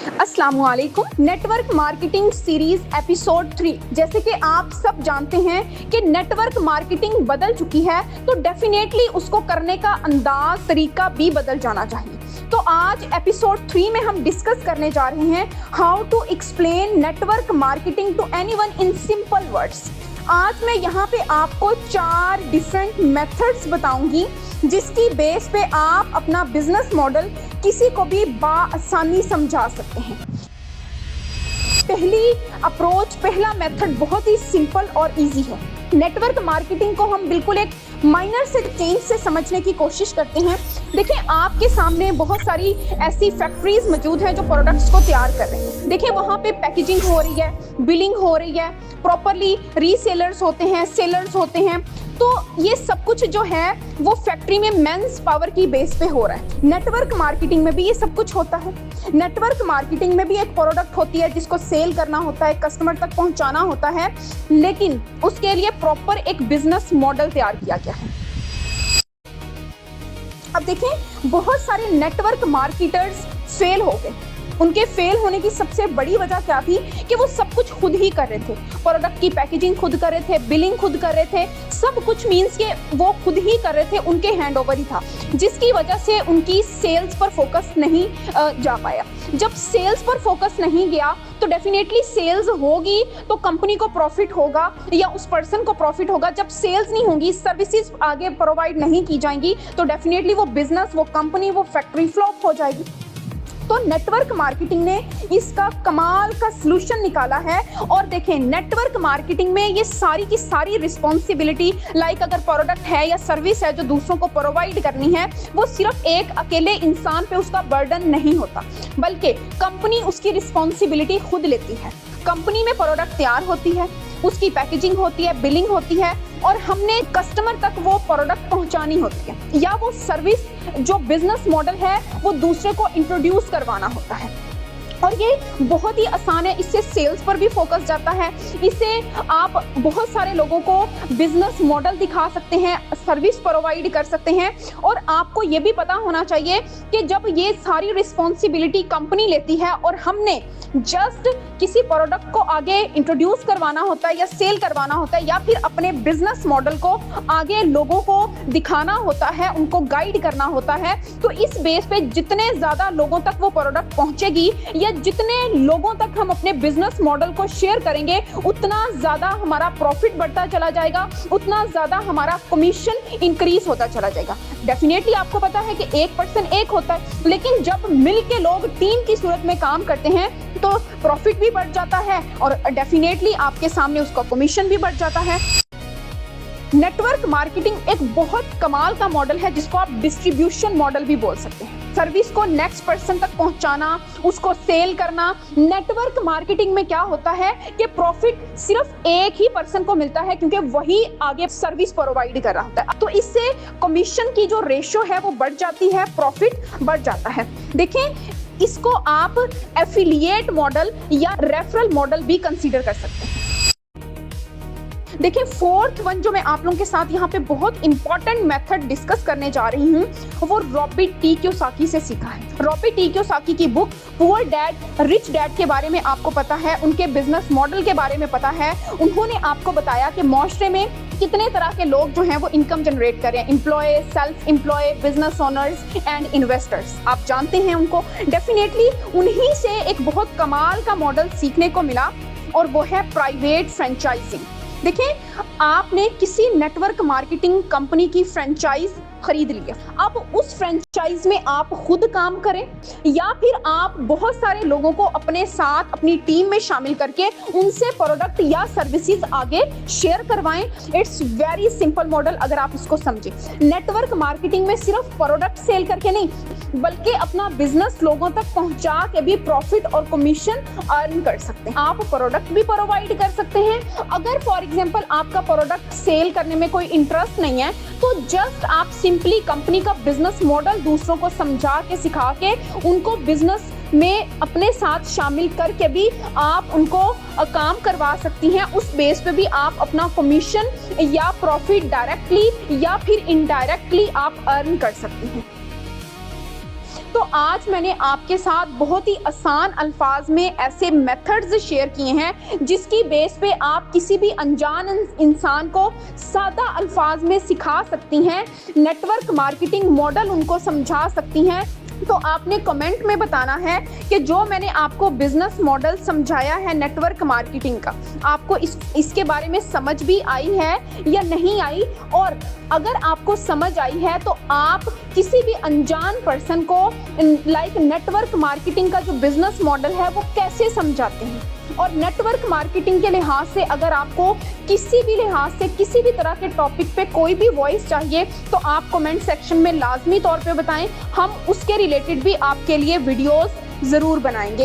अस्सलामुअलैकुम। Network marketing series episode 3। जैसे कि आप सब जानते हैं कि नेटवर्क मार्केटिंग बदल चुकी है, तो डेफिनेटली उसको करने का अंदाज, तरीका भी बदल जाना चाहिए। तो आज एपिसोड 3 में हम डिस्कस करने जा रहे हैं how to explain network marketing to anyone in simple words. आज मैं यहाँ पे आपको 4 डिफरेंट मेथड्स बताऊंगी जिसकी बेस पे आप अपना बिजनेस मॉडल किसी को भी बाआसानी समझा सकते हैं। पहली अप्रोच, पहला मेथड बहुत ही सिंपल और इजी है। नेटवर्क मार्केटिंग को हम बिल्कुल एक माइनर से चेंज से समझने की कोशिश करते हैं। देखिए, आपके सामने बहुत सारी ऐसी फैक्ट्रीज मौजूद हैं जो प्रोडक्ट्स को तैयार कर रही हैं। देखिए, वहाँ पे पैकेजिंग हो रही है, बिलिंग हो रही है, प्रॉपरली रीसेलर्स होते हैं, सेलर्स होते हैं। तो ये सब कुछ जो है वो फैक्ट्री में मेंस पावर की बेस पे हो रहा है। नेटवर्क मार्केटिंग में भी ये सब कुछ होता है। नेटवर्क मार्केटिंग में भी एक प्रोडक्ट होती है जिसको सेल करना होता है, कस्टमर तक पहुंचाना होता है, लेकिन उसके लिए प्रॉपर एक बिजनेस मॉडल तैयार किया गया है। अब देखें, बहुत सारे नेटवर्क मार्केटर्स फेल हो गए। उनके फेल होने की सबसे बड़ी वजह क्या थी कि वो सब कुछ खुद ही कर रहे थे। प्रोडक्ट की पैकेजिंग खुद कर रहे थे, बिलिंग खुद कर रहे थे, सब कुछ मींस के वो खुद ही कर रहे थे, उनके हैंडओवर ही था, जिसकी वजह से उनकी सेल्स पर फोकस नहीं जा पाया। जब सेल्स पर फोकस नहीं गया तो डेफिनेटली सेल्स होगी तो कंपनी को प्रॉफिट होगा या उस पर्सन को प्रॉफिट होगा। जब सेल्स नहीं होंगी, सर्विसेज आगे प्रोवाइड नहीं की जाएंगी, तो डेफिनेटली वो बिजनेस, वो कंपनी, वो फैक्ट्री फ्लॉप हो जाएगी। तो नेटवर्क मार्केटिंग ने इसका कमाल का सलूशन निकाला है। और देखें, नेटवर्क मार्केटिंग में ये सारी की सारी रिस्पॉन्सिबिलिटी, लाइक अगर प्रोडक्ट है या सर्विस है जो दूसरों को प्रोवाइड करनी है, वो सिर्फ एक अकेले इंसान पे उसका बर्डन नहीं होता, बल्कि कंपनी उसकी रिस्पॉन्सिबिलिटी खुद लेती है। कंपनी में प्रोडक्ट तैयार होती है, उसकी पैकेजिंग होती है, बिलिंग होती है, और हमने कस्टमर तक वो प्रोडक्ट पहुंचानी होती है, या वो सर्विस जो बिजनेस मॉडल है वो दूसरे को इंट्रोड्यूस करवाना होता है। और ये बहुत ही आसान है, इससे सेल्स पर भी फोकस जाता है, इससे आप बहुत सारे लोगों को बिजनेस मॉडल दिखा सकते हैं, सर्विस प्रोवाइड कर सकते हैं। और आपको ये भी पता होना चाहिए कि जब ये सारी रिस्पॉन्सिबिलिटी कंपनी लेती है और हमने जस्ट किसी प्रोडक्ट को आगे इंट्रोड्यूस करवाना होता है या सेल करवाना होता है, या फिर अपने बिजनेस मॉडल को आगे लोगों को दिखाना होता है, उनको गाइड करना होता है, तो इस बेस पे जितने ज़्यादा लोगों तक वो प्रोडक्ट पहुंचेगी या जितने लोगों तक हम अपने बिजनेस मॉडल को शेयर करेंगे, उतना ज़्यादा हमारा प्रॉफिट बढ़ता चला जाएगा, उतना ज़्यादा हमारा कमीशन इंक्रीज होता चला जाएगा। डेफिनेटली आपको पता है कि एक पर्सन एक होता है, लेकिन जब मिल के लोग टीम की सूरत में काम करते हैं तो प्रॉफिट भी बढ़ जाता है और डेफिनेटली आपके सामने उसका कमीशन भी बढ़ जाता है। नेटवर्क मार्केटिंग एक बहुत कमाल का मॉडल है जिसको आप डिस्ट्रीब्यूशन मॉडल भी बोल सकते हैं। सर्विस को नेक्स्ट पर्सन तक पहुंचाना, उसको सेल करना। नेटवर्क मार्केटिंग में क्या होता है कि प्रॉफिट सिर्फ एक ही पर्सन को मिलता है, क्योंकि वही आगे सर्विस प्रोवाइड कर रहा होता है। तो इससे कमीशन की जो रेशो है वो बढ़ जाती है, प्रॉफिट बढ़ जाता है। देखें, इसको आप एफिलिएट मॉडल या रेफरल मॉडल भी कंसीडर कर सकते हैं। देखिए, फोर्थ वन जो मैं आप लोगों के साथ यहाँ पे बहुत इंपॉर्टेंट मेथड डिस्कस करने जा रही हूँ, वो रॉबर्ट टी कियोसाकी से सीखा है। रॉबर्ट टी कियोसाकी की book poor dad rich dad के बारे में आपको पता है, उनके बिजनेस मॉडल के बारे में पता है। उन्होंने आपको बताया कि माशरे में कितने तरह के लोग जो हैं वो इनकम जनरेट कर रहे हैं, employ, self employ, business owners and investors. आप जानते हैं उनको। डेफिनेटली उन्हीं से एक बहुत कमाल का मॉडल सीखने को मिला, और वो है प्राइवेट फ्रेंचाइजिंग। देखिए, आपने किसी नेटवर्क मार्केटिंग कंपनी की फ्रेंचाइज खरीद लिया, अब उस फ्रेंचाइज में आप खुद काम करें या फिर आप बहुत सारे लोगों को अपने साथ अपनी टीम में शामिल करके उनसे प्रोडक्ट या सर्विसेज आगे शेयर करवाएं। इट्स वेरी सिंपल मॉडल अगर आप इसको समझें। नेटवर्क मार्केटिंग में सिर्फ प्रोडक्ट सेल करके नहीं, बल्कि अपना बिजनेस लोगों तक पहुंचा के भी प्रॉफिट और कमीशन अर्न कर सकते हैं। आप प्रोडक्ट भी प्रोवाइड कर सकते हैं। अगर फॉर एग्जांपल आपका प्रोडक्ट सेल करने में कोई इंटरेस्ट नहीं है, तो जस्ट आप सिंपली कंपनी का बिजनेस मॉडल दूसरों को समझा के, सिखा के, उनको बिजनेस में अपने साथ शामिल करके भी आप उनको काम करवा सकती हैं। उस बेस पे भी आप अपना कमीशन या प्रॉफिट डायरेक्टली या फिर इनडायरेक्टली आप अर्न कर सकती हैं। तो आज मैंने आपके साथ बहुत ही आसान अल्फाज में ऐसे मेथड्स शेयर किए हैं जिसकी बेस पे आप किसी भी अनजान इंसान को सादा अल्फाज में सिखा सकती हैं, नेटवर्क मार्केटिंग मॉडल उनको समझा सकती हैं। तो आपने कमेंट में बताना है कि जो मैंने आपको बिजनेस मॉडल समझाया है नेटवर्क मार्केटिंग का, आपको इसके बारे में समझ भी आई है या नहीं आई, और अगर आपको समझ आई है तो आप किसी भी अनजान पर्सन को नेटवर्क मार्केटिंग का जो बिजनेस मॉडल है वो कैसे समझाते हैं। और नेटवर्क मार्केटिंग के लिहाज से अगर आपको किसी भी लिहाज से किसी भी तरह के टॉपिक पे कोई भी वॉइस चाहिए तो आप कमेंट सेक्शन में लाजमी तौर पे बताएं, हम उसके रिलेटेड भी आपके लिए वीडियोस ज़रूर बनाएंगे।